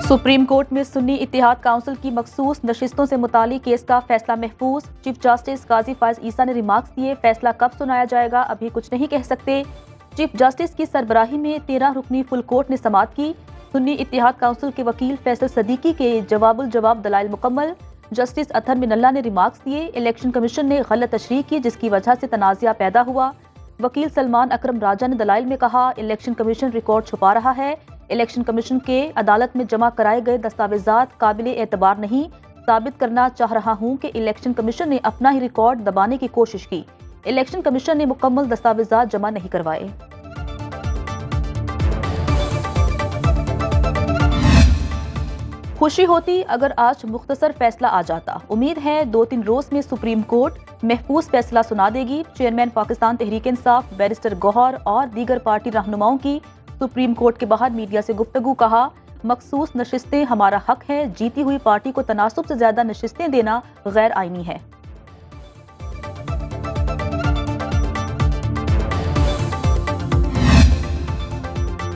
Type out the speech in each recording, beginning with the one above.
Supreme court में सुन्नी इत्तेहाद council की मखसूस नशिस्तों से मुतालिक केस का फैसला महफूज। चीफ जस्टिस काजी फायज ईसा ने रिमार्क्स दिए, फैसला कब सुनाया जाएगा अभी कुछ नहीं कह सकते। चीफ जस्टिस की सरबराही में 13 रुकनी फुल कोर्ट ने समाअत की। सुन्नी इत्तेहाद काउंसिल के वकील फैसल सदीकी के जवाबुल जवाब दलाइल मुकम्मल। जस्टिस अतहर मिनल्ला ने रिमार्क्स दिए, इलेक्शन कमीशन ने गलत तशरीह की जिसकी वजह से तनाज़ा पैदा हुआ। वकील सलमान अकरम राजा ने दलाइल में कहा, इलेक्शन कमीशन रिकॉर्ड छुपा रहा है। इलेक्शन कमीशन के अदालत में जमा कराए गए दस्तावेजात काबिल एतबार नहीं। साबित करना चाह रहा हूं कि इलेक्शन कमीशन ने अपना ही रिकॉर्ड दबाने की कोशिश की। इलेक्शन कमीशन ने मुकम्मल दस्तावेजात जमा नहीं करवाए। खुशी होती अगर आज मुख्तसर फैसला आ जाता। उम्मीद है 2-3 रोज में सुप्रीम कोर्ट महफूज फैसला सुना देगी। चेयरमैन पाकिस्तान तहरीक इंसाफ बैरिस्टर गौहर और दीगर पार्टी रहनुमाओं की सुप्रीम कोर्ट के बाहर मीडिया से गुफ्तगू। कहा, मखसूस नशिस्तें हमारा हक है, जीती हुई पार्टी को तनासुब से ज्यादा नशिस्तें देना गैर आईनी है।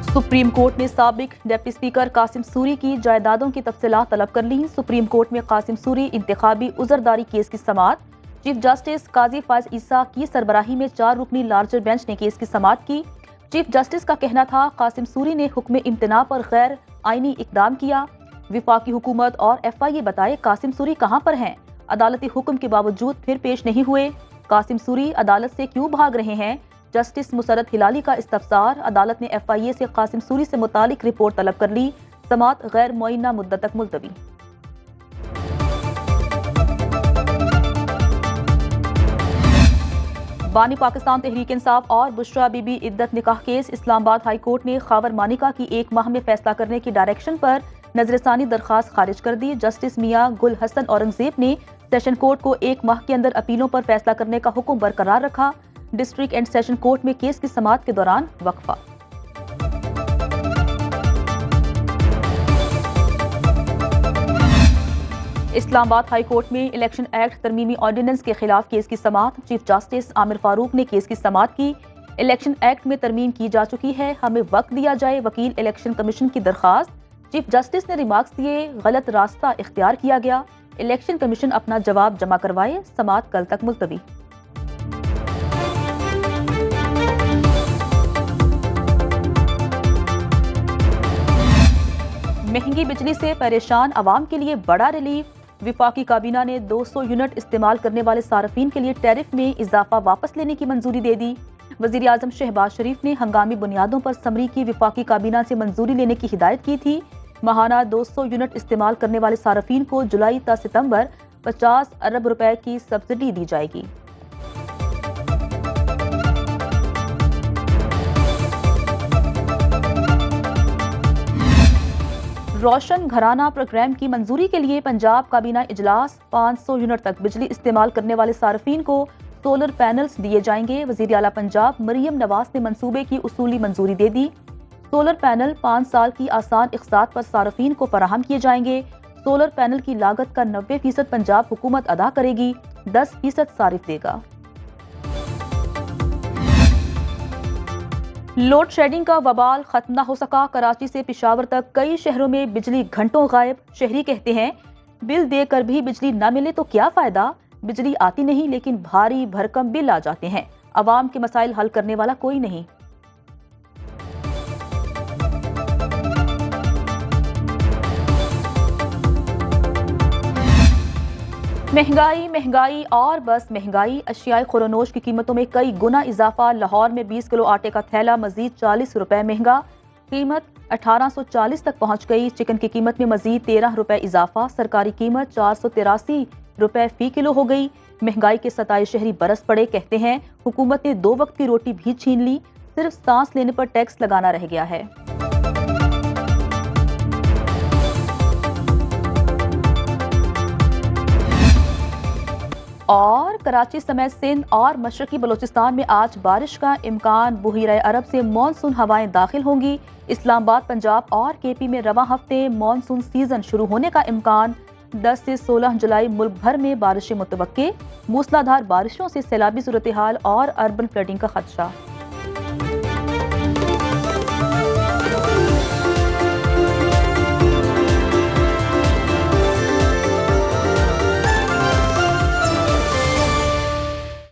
सुप्रीम कोर्ट ने साबिक डिप्टी स्पीकर कासिम सूरी की जायदादों की तफसीलात तलब कर ली। सुप्रीम कोर्ट में कासिम सूरी इंतखाबी उजरदारी केस की समाअत। चीफ जस्टिस काजी फायज ईसा की सरबराही में 4 रुकनी लार्जर बेंच ने केस की समाअत की। चीफ जस्टिस का कहना था, कासिम सूरी ने हुक्म इम्तना पर गैर आईनी इकदाम किया। विफाकी हुकूमत और FIA बताए कासिम सूरी कहां पर हैं? अदालती हुक्म के बावजूद फिर पेश नहीं हुए। कासिम सूरी अदालत से क्यों भाग रहे हैं? जस्टिस मुसरत हिलाली का इस्तफसार। अदालत ने FIA से कासिम सूरी से मुतालिक रिपोर्ट तलब कर ली। समाअत गैर मुअय्यना मुद्दत तक मुलतवी। बानी पाकिस्तान तहरीक इंसाफ और बुशरा बीबी इद्दत निकाह केस। इस्लामाबाद हाई कोर्ट ने खावर मानिका की 1 माह में फैसला करने की डायरेक्शन पर नजरसानी दरखास्त खारिज कर दी। जस्टिस मियां गुल हसन औरंगजेब ने सेशन कोर्ट को 1 माह के अंदर अपीलों पर फैसला करने का हुक्म बरकरार रखा। डिस्ट्रिक्ट एंड सेशन कोर्ट में केस की समाअत के दौरान वक्फा। इस्लामाबाद हाई कोर्ट में इलेक्शन एक्ट तरमीमी ऑर्डिनेंस के खिलाफ केस की समाअत। चीफ जस्टिस आमिर फारूक ने केस की समाअत की। इलेक्शन एक्ट में तरमीम की जा चुकी है, हमें वक्त दिया जाए। वकील इलेक्शन कमीशन की दरखास्त। चीफ जस्टिस ने रिमार्क्स दिए, गलत रास्ता इख्तियार किया गया। इलेक्शन कमीशन अपना जवाब जमा करवाए। समाअत कल तक मुलतवी। महंगी बिजली से परेशान अवाम के लिए बड़ा रिलीफ। विफाकी काबीना ने 200 यूनिट इस्तेमाल करने वाले सार्फिन के लिए टैरिफ में इजाफा वापस लेने की मंजूरी दे दी। वजीर आजम शहबाज शरीफ ने हंगामी बुनियादों पर समरी की विफाकी काबीना से मंजूरी लेने की हिदायत की थी। माहाना 200 यूनिट इस्तेमाल करने वाले सार्फिन को जुलाई ta सितंबर 50 अरब रुपए की सब्सिडी दी जाएगी। रोशन घराना प्रोग्राम की मंजूरी के लिए पंजाब काबीना इजलास। 500 यूनिट तक बिजली इस्तेमाल करने वाले सार्फिन को सोलर पैनल्स दिए जाएंगे। वजीर आला पंजाब मरियम नवाज ने मंसूबे की उसूली मंजूरी दे दी। सोलर पैनल 5 साल की आसान इक़सात पर सार्फिन को फराहम किए जाएंगे। सोलर पैनल की लागत का 90% पंजाब हुकूमत अदा करेगी, 10% सारिफ देगा। लोड शेडिंग का वबाल खत्म न हो सका। कराची से पेशावर तक कई शहरों में बिजली घंटों गायब। शहरी कहते हैं, बिल देकर भी बिजली न मिले तो क्या फायदा? बिजली आती नहीं लेकिन भारी भरकम बिल आ जाते हैं। अवाम के मसाइल हल करने वाला कोई नहीं। महंगाई महंगाई और बस महंगाई। अशियाए खुरनोश की कीमतों में कई गुना इजाफा। लाहौर में 20 किलो आटे का थैला मजीद 40 रुपए महंगा। कीमत 1840 तक पहुंच गई। चिकन की कीमत में मजीद 13 रुपए इजाफा। सरकारी कीमत 483 रुपए फी किलो हो गई। महंगाई के सताए शहरी बरस पड़े। कहते हैं, हुकूमत ने 2 वक्त की रोटी भी छीन ली, सिर्फ सांस लेने पर टैक्स लगाना रह गया है। और कराची समेत सिंध और मशरकी बलोचिस्तान में आज बारिश का इम्कान। बुहीरा अरब से मॉनसून हवाएं दाखिल होंगी। इस्लामाबाद, पंजाब और KP में रवां हफ्ते मॉनसून सीजन शुरू होने का इम्कान। 10 से 16 जुलाई मुल्क भर में बारिशें मुतवक्के। मूसलाधार बारिशों से सैलाबी सूरत हाल और अर्बन फ्लडिंग का खदशा।